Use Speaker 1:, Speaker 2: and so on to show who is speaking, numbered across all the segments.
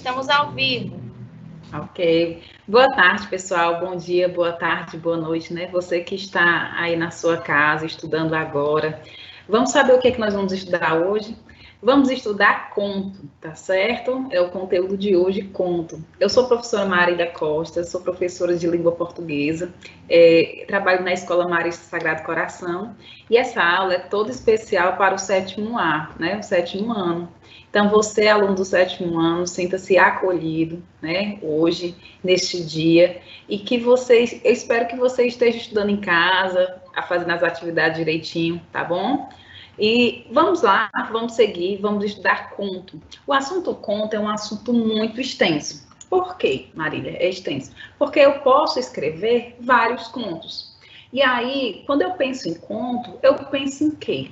Speaker 1: Estamos ao vivo.
Speaker 2: Ok. Boa tarde, pessoal. Bom dia, boa tarde, boa noite, né? Você que está aí na sua casa, estudando agora. Vamos saber o que é que nós vamos estudar hoje? Vamos estudar conto, tá certo? É o conteúdo de hoje, conto. Eu sou a professora Marília Costa, sou professora de língua portuguesa, trabalho na Escola Marista Sagrado Coração, e essa aula é toda especial para o 7º A, né? O 7º ano. Então, você, aluno do 7º ano, sinta-se acolhido, né? Hoje, neste dia, e que você, eu espero que você esteja estudando em casa, fazendo as atividades direitinho, tá bom? E vamos lá, vamos seguir, vamos estudar conto. O assunto conto é um assunto muito extenso. Por quê, Marília? É extenso. Porque eu posso escrever vários contos. E aí, quando eu penso em conto, eu penso em quê?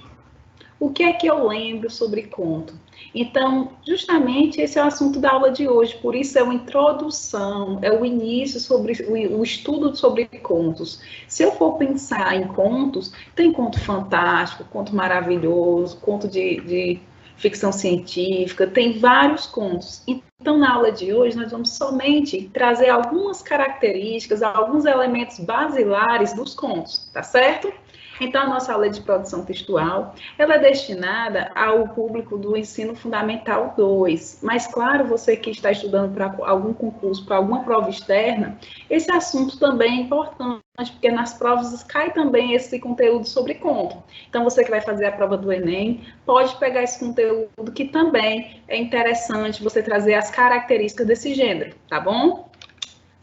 Speaker 2: O que é que eu lembro sobre conto? Então, justamente esse é o assunto da aula de hoje, por isso é uma introdução, é o início sobre o estudo sobre contos. Se eu for pensar em contos, tem conto fantástico, conto maravilhoso, conto de ficção científica, tem vários contos. Então, na aula de hoje, nós vamos somente trazer algumas características, alguns elementos basilares dos contos, tá certo? Então, a nossa aula de produção textual, ela é destinada ao público do ensino fundamental 2. Mas, claro, você que está estudando para algum concurso, para alguma prova externa, esse assunto também é importante, porque nas provas cai também esse conteúdo sobre conto. Então, você que vai fazer a prova do Enem, pode pegar esse conteúdo que também é interessante você trazer as características desse gênero, tá bom?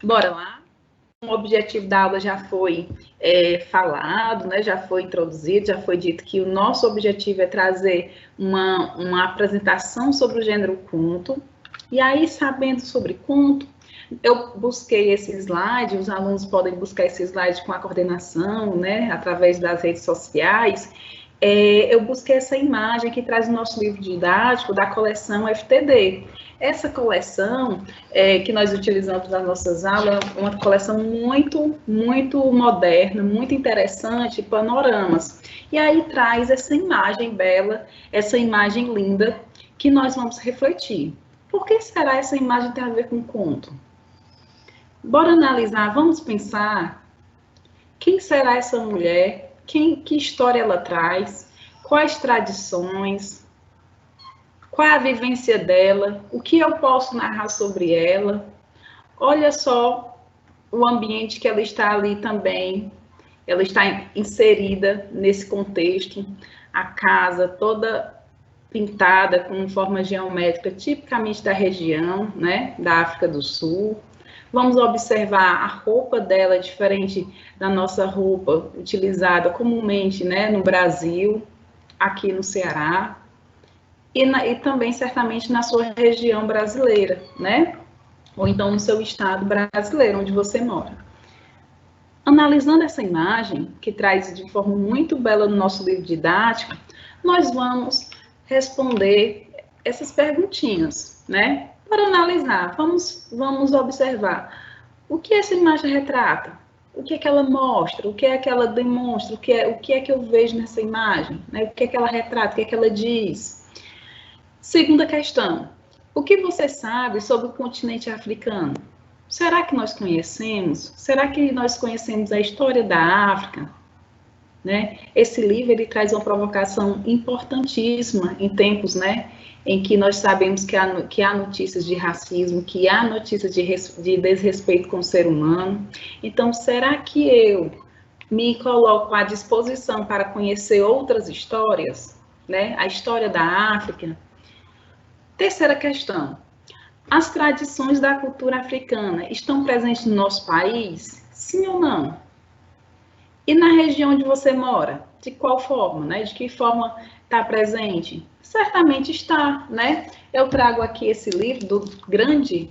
Speaker 2: Bora lá? O objetivo da aula já foi falado, né, já foi introduzido, já foi dito que o nosso objetivo é trazer uma apresentação sobre o gênero conto. E aí, sabendo sobre conto, eu busquei esse slide, os alunos podem buscar esse slide com a coordenação, né, através das redes sociais. Eu busquei essa imagem que traz o nosso livro didático da coleção FTD. Essa coleção que nós utilizamos nas nossas aulas é uma coleção muito moderna, muito interessante, panoramas. E aí traz essa imagem bela, essa imagem linda, que nós vamos refletir. Por que será essa imagem tem a ver com conto? Bora analisar, vamos pensar quem será essa mulher, que história ela traz, quais tradições, qual é a vivência dela, o que eu posso narrar sobre ela. Olha só o ambiente que ela está ali também, ela está inserida nesse contexto, a casa toda pintada com forma geométrica tipicamente da região, né, da África do Sul. Vamos observar a roupa dela diferente da nossa roupa utilizada comumente, né, no Brasil, aqui no Ceará, e também certamente na sua região brasileira, né? Ou então no seu estado brasileiro, onde você mora. Analisando essa imagem, que traz de forma muito bela no nosso livro didático, nós vamos responder essas perguntinhas, né? Para analisar, vamos observar o que essa imagem retrata, o que é que ela mostra, o que é que ela demonstra, o que é que eu vejo nessa imagem, né? O que é que ela retrata, o que é que ela diz. Segunda questão, o que você sabe sobre o continente africano? Será que nós conhecemos? Será que nós conhecemos a história da África? Né? Esse livro ele traz uma provocação importantíssima em tempos, né, em que nós sabemos que há notícias de racismo, que há notícias de desrespeito com o ser humano. Então, será que eu me coloco à disposição para conhecer outras histórias, né? A história da África? Terceira questão. As tradições da cultura africana estão presentes no nosso país? Sim ou não? E na região onde você mora? De qual forma, né? De que forma está presente? Certamente está, né? Eu trago aqui esse livro do grande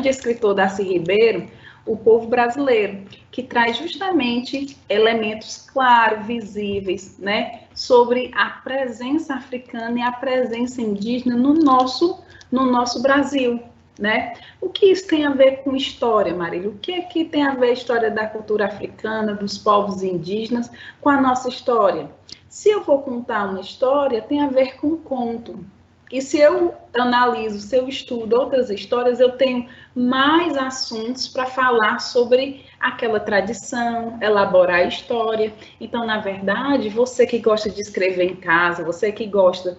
Speaker 2: escritor Darcy Ribeiro, O Povo Brasileiro, que traz justamente elementos claros, visíveis, né? Sobre a presença africana e a presença indígena no nosso Brasil, né? O que isso tem a ver com história, Marília? O que é que tem a ver a história da cultura africana, dos povos indígenas, com a nossa história? Se eu vou contar uma história, tem a ver com conto. E se eu analiso, se eu estudo outras histórias, eu tenho mais assuntos para falar sobre aquela tradição, elaborar a história. Então, na verdade, você que gosta de escrever em casa, você que gosta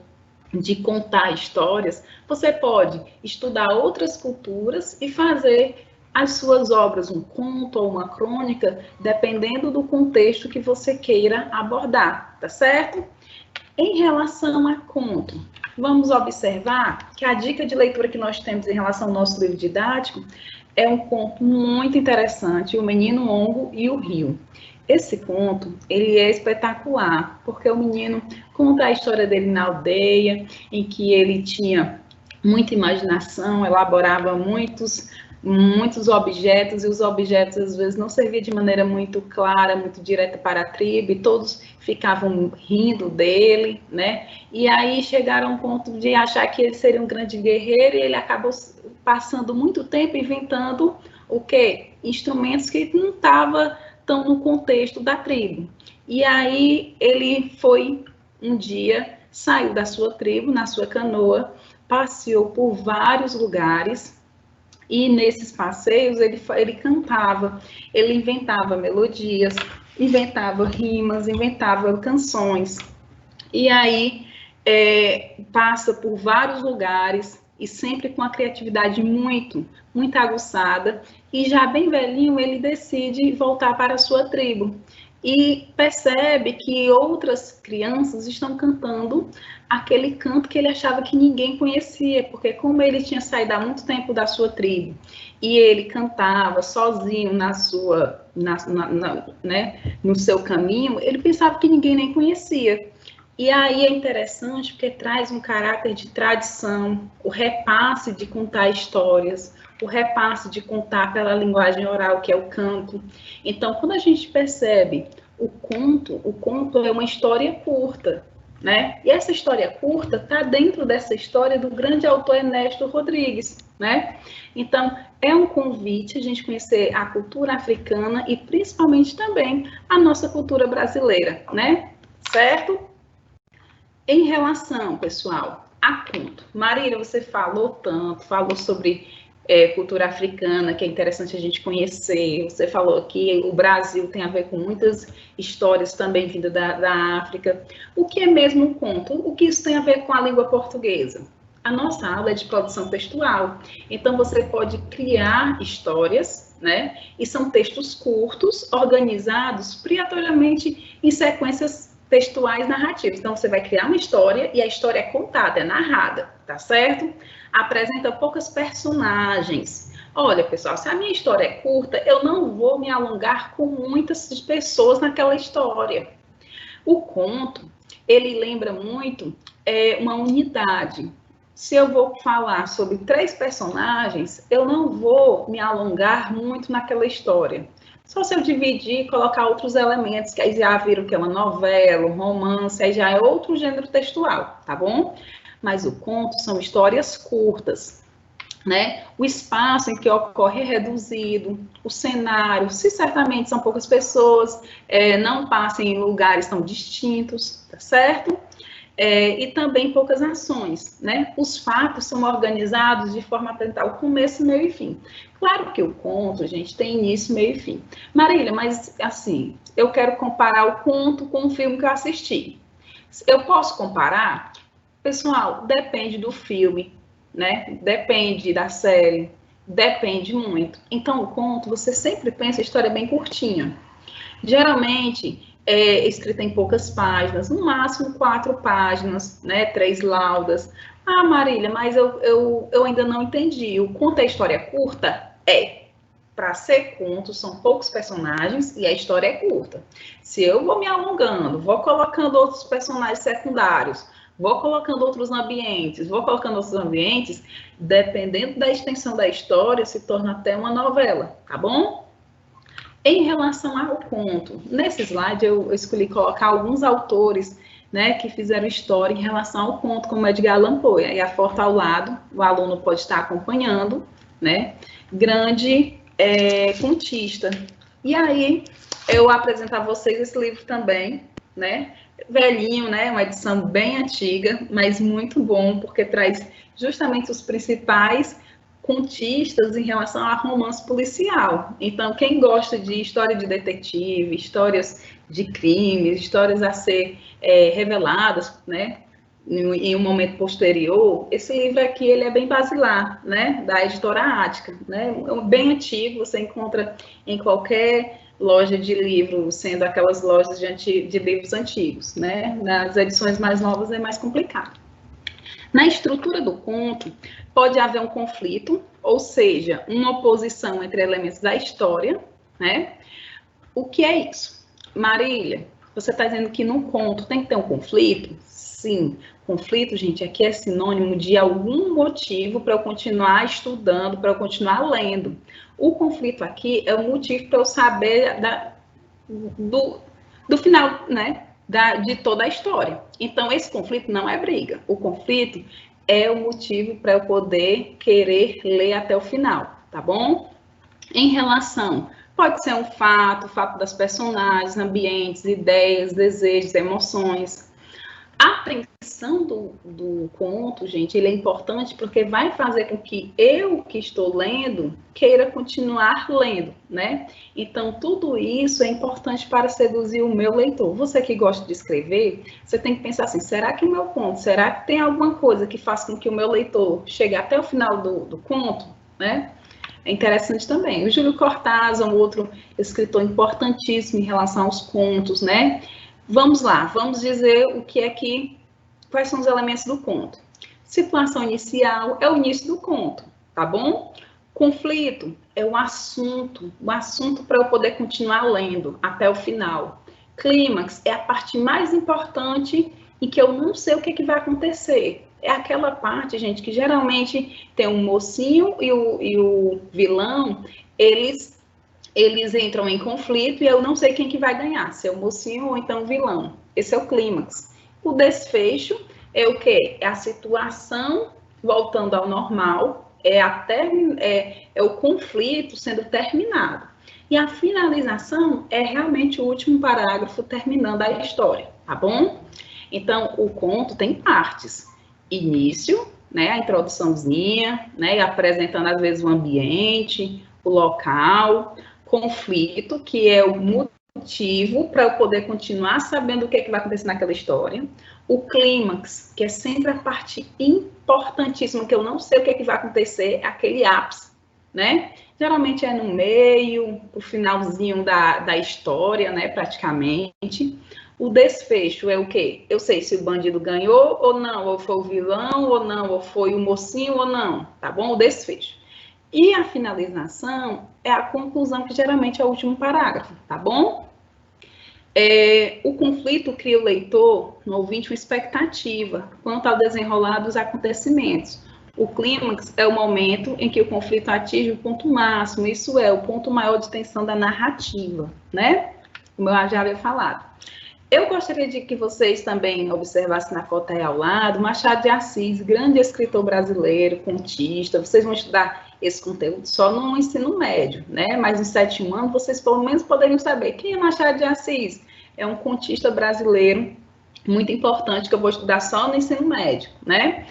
Speaker 2: de contar histórias, você pode estudar outras culturas e fazer as suas obras, um conto ou uma crônica, dependendo do contexto que você queira abordar, tá certo? Em relação a conto, vamos observar que a dica de leitura que nós temos em relação ao nosso livro didático é um conto muito interessante, O Menino Ongo e o Rio. Esse conto, ele é espetacular, porque o menino conta a história dele na aldeia, em que ele tinha muita imaginação, elaborava muitos objetos, e os objetos às vezes não serviam de maneira muito clara, muito direta para a tribo, e todos ficavam rindo dele, né? E aí chegaram a um ponto de achar que ele seria um grande guerreiro, e ele acabou passando muito tempo inventando o quê? Instrumentos que não estavam tão no contexto da tribo. E aí ele foi um dia, saiu da sua tribo, na sua canoa, passeou por vários lugares, e nesses passeios ele cantava, ele inventava melodias, inventava rimas, inventava canções. E aí passa por vários lugares e sempre com a criatividade muito aguçada. E já bem velhinho, ele decide voltar para a sua tribo. E percebe que outras crianças estão cantando aquele canto que ele achava que ninguém conhecia, porque como ele tinha saído há muito tempo da sua tribo, e ele cantava sozinho no seu caminho, ele pensava que ninguém nem conhecia. E aí é interessante porque traz um caráter de tradição, o repasse de contar histórias, o repasse de contar pela linguagem oral, que é o canto. Então, quando a gente percebe o conto é uma história curta, né? E essa história curta está dentro dessa história do grande autor Ernesto Rodrigues, né? Então, é um convite a gente conhecer a cultura africana e principalmente também a nossa cultura brasileira, né? Certo? Em relação, pessoal, a conto. Marília, você falou tanto, falou sobre cultura africana, que é interessante a gente conhecer. Você falou que o Brasil tem a ver com muitas histórias também vindas da África. O que é mesmo um conto? O que isso tem a ver com a língua portuguesa? A nossa aula é de produção textual. Então, você pode criar histórias, né? E são textos curtos, organizados preatoriamente em sequências textuais narrativas. Então, você vai criar uma história e a história é contada, é narrada, tá certo? Apresenta poucas personagens. Olha, pessoal, se a minha história é curta, eu não vou me alongar com muitas pessoas naquela história. O conto, ele lembra muito uma unidade. Se eu vou falar sobre 3 personagens, eu não vou me alongar muito naquela história. Só se eu dividir e colocar outros elementos, que aí já viram que é uma novela, um romance, aí já é outro gênero textual, tá bom? Mas o conto são histórias curtas, né? O espaço em que ocorre é reduzido, o cenário, se certamente são poucas pessoas, não passem em lugares tão distintos, tá certo? E também poucas ações, né? Os fatos são organizados de forma a apresentar o começo, meio e fim. Claro que o conto, gente, tem início, meio e fim. Marília, mas assim, eu quero comparar o conto com o filme que eu assisti. Eu posso comparar? Pessoal, depende do filme, né? Depende da série, depende muito. Então, o conto, você sempre pensa a história bem curtinha. Geralmente, é escrita em poucas páginas, no máximo 4 páginas, né? 3 laudas. Ah, Marília, mas eu ainda não entendi. O conto é história curta? É. Para ser conto, são poucos personagens e a história é curta. Se eu vou me alongando, vou colocando outros personagens secundários, vou colocando outros ambientes, dependendo da extensão da história, se torna até uma novela, tá bom? Em relação ao conto, nesse slide eu escolhi colocar alguns autores, né, que fizeram história em relação ao conto, como Edgar Allan Poe. Aí a foto ao lado, o aluno pode estar acompanhando, né, grande contista. E aí eu apresento a vocês esse livro também, né? Velhinho, né? Uma edição bem antiga, mas muito bom, porque traz justamente os principais contistas em relação a romance policial. Então, quem gosta de história de detetive, histórias de crimes, histórias a ser reveladas, né? Em um momento posterior, esse livro aqui ele é bem basilar, né? Da editora Ática, né? É bem antigo, você encontra em qualquer loja de livro, sendo aquelas lojas de livros antigos, né? Nas edições mais novas é mais complicado. Na estrutura do conto, pode haver um conflito, ou seja, uma oposição entre elementos da história, né? O que é isso? Marília, você está dizendo que no conto tem que ter um conflito? Sim, conflito, gente, aqui é sinônimo de algum motivo para eu continuar estudando, para eu continuar lendo. O conflito aqui é o motivo para eu saber do final, né? De toda a história. Então, esse conflito não é briga. O conflito é o motivo para eu poder querer ler até o final, tá bom? Em relação, pode ser um fato das personagens, ambientes, ideias, desejos, emoções. A tensão do conto, gente, ele é importante porque vai fazer com que eu que estou lendo queira continuar lendo, né? Então, tudo isso é importante para seduzir o meu leitor. Você que gosta de escrever, você tem que pensar assim, será que o meu conto, será que tem alguma coisa que faz com que o meu leitor chegue até o final do conto, né? É interessante também. O Júlio Cortázar, um outro escritor importantíssimo em relação aos contos, né? Vamos lá, vamos dizer quais são os elementos do conto. Situação inicial é o início do conto, tá bom? Conflito é o assunto para eu poder continuar lendo até o final. Clímax é a parte mais importante em que eu não sei o que vai acontecer. É aquela parte, gente, que geralmente tem um mocinho e o vilão, eles entram em conflito e eu não sei quem que vai ganhar, se é o mocinho ou então o vilão. Esse é o clímax. O desfecho é o quê? É a situação voltando ao normal, é o conflito sendo terminado. E a finalização é realmente o último parágrafo terminando a história, tá bom? Então, o conto tem partes. Início, né, a introduçãozinha, né, apresentando às vezes o ambiente, o local, conflito, que é o motivo para eu poder continuar sabendo o que vai acontecer naquela história, o clímax, que é sempre a parte importantíssima, que eu não sei o que vai acontecer, aquele ápice, né? Geralmente é no meio, o finalzinho da história, né, praticamente. O desfecho é o quê? Eu sei se o bandido ganhou ou não, ou foi o vilão ou não, ou foi o mocinho ou não, tá bom? O desfecho. E a finalização é a conclusão, que geralmente é o último parágrafo, tá bom? O conflito cria o leitor, no ouvinte, uma expectativa quanto ao desenrolar dos acontecimentos. O clímax é o momento em que o conflito atinge o ponto máximo, isso é, o ponto maior de tensão da narrativa, né? Como eu já havia falado. Eu gostaria de que vocês também observassem na foto aí ao lado, Machado de Assis, grande escritor brasileiro, contista. Vocês vão estudar esse conteúdo só no ensino médio, né? Mas no sétimo ano, vocês pelo menos poderiam saber quem é Machado de Assis. É um contista brasileiro muito importante que eu vou estudar só no ensino médio, né?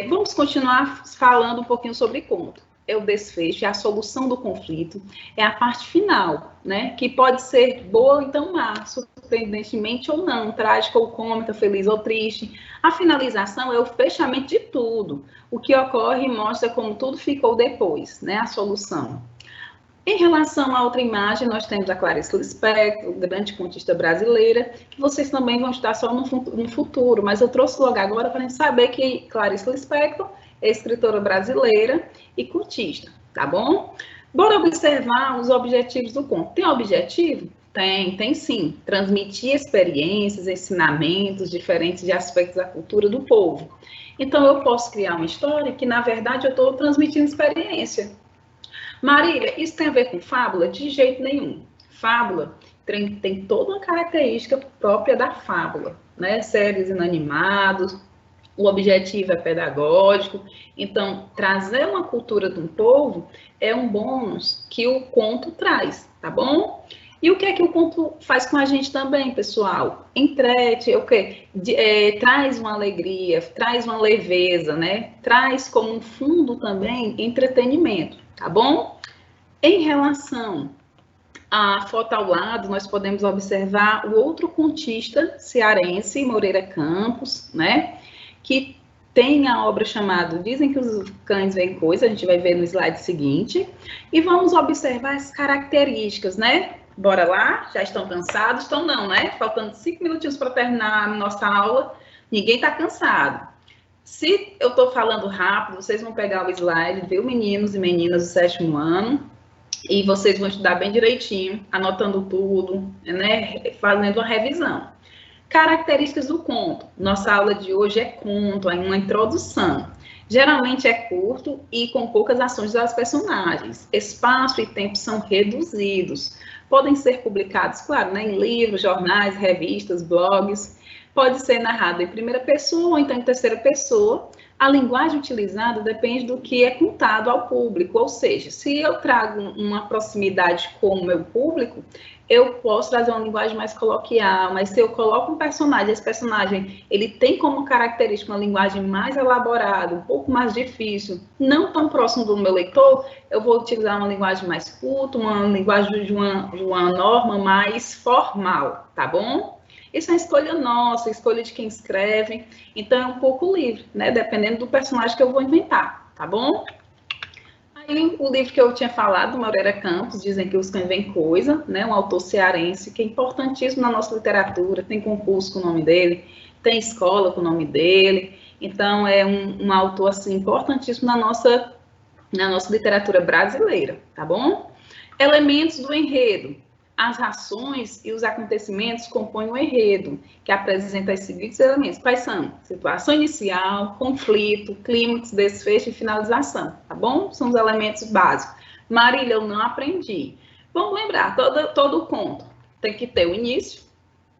Speaker 2: Vamos continuar falando um pouquinho sobre conto. É o desfecho, é a solução do conflito, é a parte final, né? Que pode ser boa ou então má, surpreendentemente ou não, trágica ou cômica, feliz ou triste. A finalização é o fechamento de tudo, o que ocorre e mostra como tudo ficou depois, né? A solução. Em relação à outra imagem, nós temos a Clarice Lispector, grande contista brasileira, que vocês também vão estudar só no futuro, mas eu trouxe logo agora para a gente saber que Clarice Lispector é escritora brasileira e contista, tá bom? Bora observar os objetivos do conto. Tem objetivo? Tem sim. Transmitir experiências, ensinamentos diferentes de aspectos da cultura do povo. Então, eu posso criar uma história que, na verdade, eu estou transmitindo experiência. Marília, isso tem a ver com fábula? De jeito nenhum. Fábula tem toda uma característica própria da fábula, né? Seres inanimados, o objetivo é pedagógico. Então, trazer uma cultura de um povo é um bônus que o conto traz, tá bom? E o que é que o conto faz com a gente também, pessoal? Entrete, o quê? Traz uma alegria, traz uma leveza, né? Traz como um fundo também entretenimento, tá bom? Em relação à foto ao lado, nós podemos observar o outro contista cearense, Moreira Campos, né? Que tem a obra chamada Dizem que os Cães Veem Coisa, a gente vai ver no slide seguinte, e vamos observar as características, né? Bora lá? Já estão cansados? Estão não, né? Faltando 5 minutinhos para terminar a nossa aula, ninguém está cansado. Se eu estou falando rápido, vocês vão pegar o slide, viu, meninos e meninas do 7º ano, e vocês vão estudar bem direitinho, anotando tudo, né? Fazendo uma revisão. Características do conto. Nossa aula de hoje é conto, é uma introdução. Geralmente é curto e com poucas ações das personagens. Espaço e tempo são reduzidos. Podem ser publicados, claro, né, em livros, jornais, revistas, blogs. Pode ser narrado em primeira pessoa ou então em terceira pessoa. A linguagem utilizada depende do que é contado ao público, ou seja, se eu trago uma proximidade com o meu público, eu posso trazer uma linguagem mais coloquial, mas se eu coloco um personagem, esse personagem ele tem como característica uma linguagem mais elaborada, um pouco mais difícil, não tão próximo do meu leitor, eu vou utilizar uma linguagem mais culta, uma linguagem de uma norma mais formal, tá bom? Isso é escolha nossa, escolha de quem escreve, então é um pouco livre, né? Dependendo do personagem que eu vou inventar, tá bom? Aí, o livro que eu tinha falado, Moreira Campos, Dizem que os Cães Veem Coisa, né? Um autor cearense que é importantíssimo na nossa literatura, tem concurso com o nome dele, tem escola com o nome dele, então é um autor assim, importantíssimo na nossa literatura brasileira, tá bom? Elementos do enredo. As ações e os acontecimentos compõem o enredo, que apresenta os seguintes elementos. Quais são? Situação inicial, conflito, clímax, desfecho e finalização, tá bom? São os elementos básicos. Marília, eu não aprendi. Vamos lembrar, todo o conto tem que ter o início,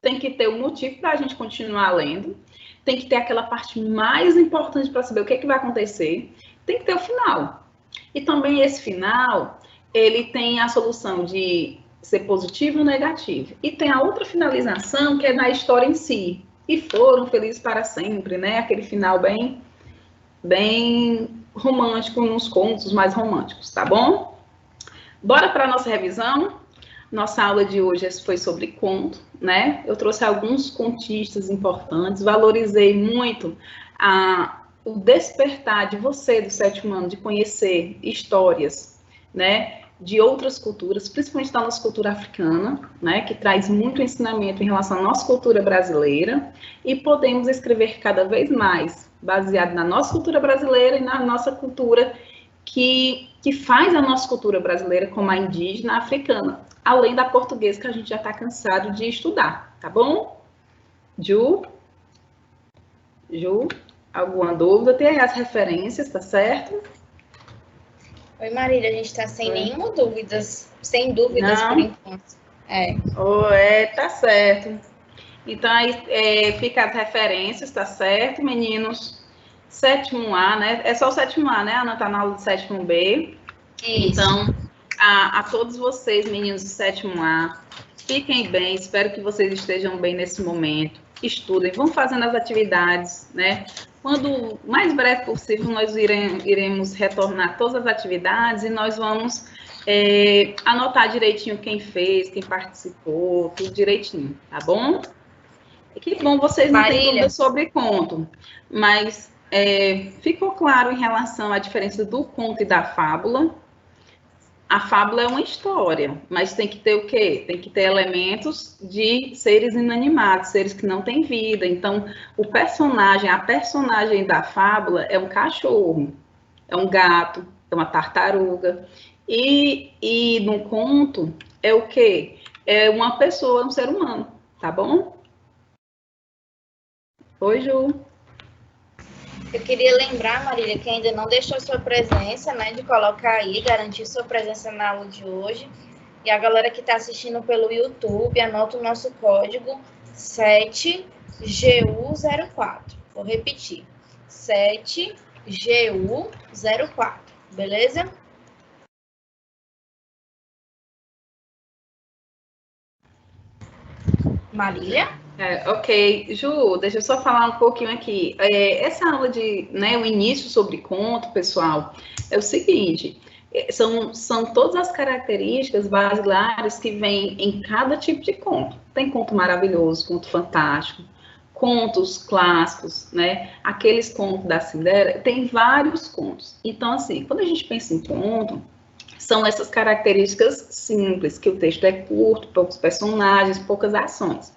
Speaker 2: tem que ter o motivo para a gente continuar lendo, tem que ter aquela parte mais importante para saber o que, que vai acontecer, tem que ter o final. E também esse final, ele tem a solução de ser positivo ou negativo. E tem a outra finalização, que é na história em si. E foram felizes para sempre, né? Aquele final bem romântico, nos contos mais românticos, tá bom? Bora para a nossa revisão? Nossa aula de hoje foi sobre conto, né? Eu trouxe alguns contistas importantes, valorizei muito o despertar de você do 7º ano, de conhecer histórias, né? De outras culturas, principalmente da nossa cultura africana, né? Que traz muito ensinamento em relação à nossa cultura brasileira, e podemos escrever cada vez mais, baseado na nossa cultura brasileira e na nossa cultura que faz a nossa cultura brasileira como a indígena, a africana, além da portuguesa que a gente já está cansado de estudar, tá bom? Ju, alguma dúvida? Tem aí as referências, tá certo?
Speaker 1: Oi, Marília, a gente está sem nenhuma dúvidas, sem dúvidas por enquanto.
Speaker 2: Tá certo. Então, aí fica as referências, tá certo, meninos? 7º A, né? É só o 7º A, né? A Ana tá na aula do 7º B. Isso. Então, a todos vocês, meninos do 7º A, fiquem bem, espero que vocês estejam bem nesse momento. Estudem, vão fazendo as atividades, né? Quando mais breve possível, nós iremos retornar todas as atividades e nós vamos anotar direitinho quem fez, quem participou, tudo direitinho, tá bom? Que bom, vocês não têm dúvida sobre conto, mas ficou claro em relação à diferença do conto e da fábula. A fábula é uma história, mas tem que ter o quê? Tem que ter elementos de seres inanimados, seres que não têm vida. Então, a personagem da fábula é um cachorro, é um gato, é uma tartaruga. E no conto é o quê? É uma pessoa, um ser humano, tá bom? Oi, Ju.
Speaker 1: Eu queria lembrar, Marília, que ainda não deixou sua presença, né, de colocar aí, garantir sua presença na aula de hoje. E a galera que está assistindo pelo YouTube, anota o nosso código 7GU04. Vou repetir, 7GU04, beleza? Marília?
Speaker 2: Ok, Ju, deixa eu só falar um pouquinho aqui. Essa aula de, né, o início sobre conto, pessoal, é o seguinte, são todas as características basilares que vêm em cada tipo de conto. Tem conto maravilhoso, conto fantástico, contos clássicos, né? Aqueles contos da Cinderela, tem vários contos. Então, assim, quando a gente pensa em conto, são essas características simples, que o texto é curto, poucos personagens, poucas ações.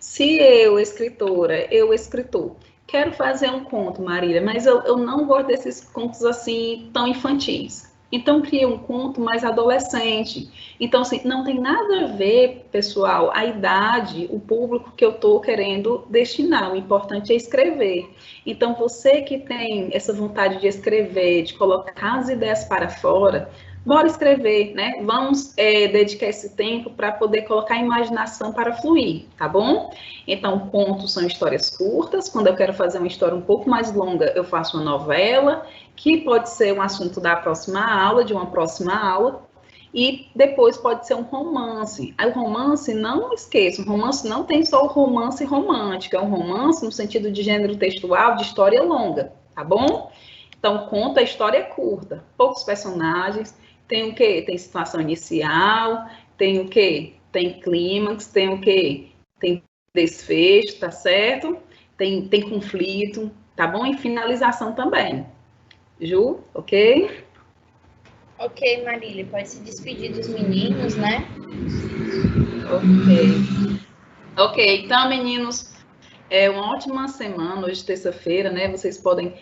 Speaker 2: Se eu, escritora, eu, escritor, quero fazer um conto, Marília, mas eu não gosto desses contos assim tão infantis. Então, criei um conto mais adolescente. Então, assim, não tem nada a ver, pessoal, a idade, o público que eu estou querendo destinar. O importante é escrever. Então, você que tem essa vontade de escrever, de colocar as ideias para fora, bora escrever, né? Vamos dedicar esse tempo para poder colocar a imaginação para fluir, tá bom? Então, contos são histórias curtas. Quando eu quero fazer uma história um pouco mais longa, eu faço uma novela, que pode ser um assunto da próxima aula, de uma próxima aula, e depois pode ser um romance. Aí o romance, não esqueça, o romance não tem só o romance romântico, é um romance no sentido de gênero textual, de história longa, tá bom? Então, conta a história curta, poucos personagens, tem o quê? Tem situação inicial, tem o quê? Tem clímax, tem o quê? Tem desfecho, tá certo? Tem conflito, tá bom? E finalização também. Ju, ok?
Speaker 1: Ok, Marília, pode se despedir dos meninos, né?
Speaker 2: Ok. Ok, então, meninos, uma ótima semana, hoje terça-feira, né? Vocês podem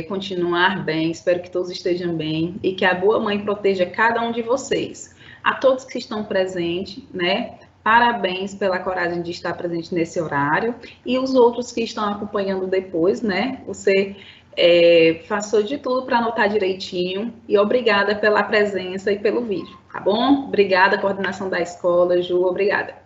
Speaker 2: continuar bem, espero que todos estejam bem e que a boa mãe proteja cada um de vocês. A todos que estão presentes, né? Parabéns pela coragem de estar presente nesse horário e os outros que estão acompanhando depois, né? Você passou de tudo para anotar direitinho e obrigada pela presença e pelo vídeo, tá bom? Obrigada, coordenação da escola, Ju, obrigada.